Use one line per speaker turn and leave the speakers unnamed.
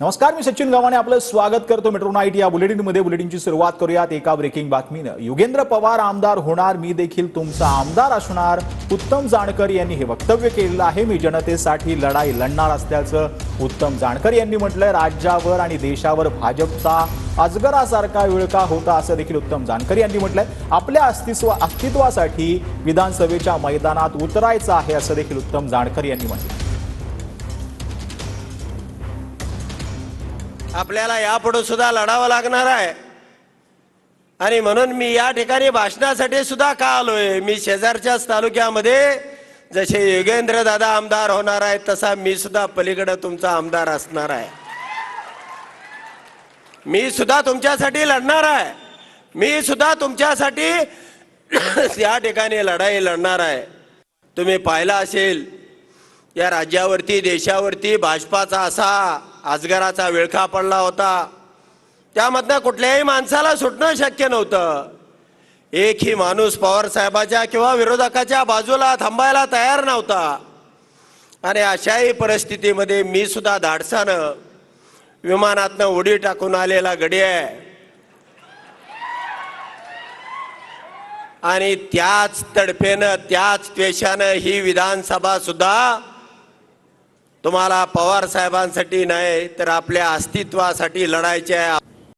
नमस्कार, मी सचिन गावाने आपलं स्वागत करतो मेट्रो नाईट या बुलेटिनमध्ये। बुलेटिनची सुरुवात करूयात एका ब्रेकिंग बातमीनं। योगेंद्र पवार आमदार होणार, मी देखील तुमचा आमदार असणार, उत्तम जानकर यांनी हे वक्तव्य केलेलं आहे। मी जनतेसाठी लढाई लढणार असल्याचं उत्तम जानकर यांनी म्हटलंय। राज्यावर आणि देशावर भाजपचा अजगरासारखा विळखा होता असं देखील उत्तम जानकर यांनी म्हटलंय। आपल्या अस्तित्वासाठी विधानसभेच्या मैदानात उतरायचं आहे असं देखील उत्तम जानकर यांनी म्हटलं।
आपल्याला यापुढे सुद्धा लढावं लागणार आहे आणि म्हणून मी या ठिकाणी भाषणासाठी सुद्धा का आलोय। मी शेजारच्याच तालुक्यामध्ये जसे योगेंद्र दादा आमदार होणार आहे तसा मी सुद्धा पलीकडे तुमचा आमदार असणार आहे। मी सुद्धा तुमच्यासाठी लढणार आहे। मी सुद्धा तुमच्यासाठी या ठिकाणी लढाई लढणार आहे। तुम्ही पाहिलं असेल या राज्यावरती देशावरती भाजपाचा असा अजगराचा विळखा पडला होता, त्यामधनं कुठल्याही माणसाला सुटणं शक्य नव्हतं। एकही माणूस पवार साहेबाच्या किंवा विरोधकाच्या बाजूला थांबायला तयार नव्हता आणि अशाही परिस्थितीमध्ये मी सुद्धा धाडसानं विमानातनं उडी टाकून आलेला गडी आहे आणि त्याच तडफेनं त्याच त्वेषानं ही विधानसभा सुद्धा तुम्हाला पवार साहेबांसाठी नाही तर आपल्या अस्तित्वासाठी लढायचे आहे।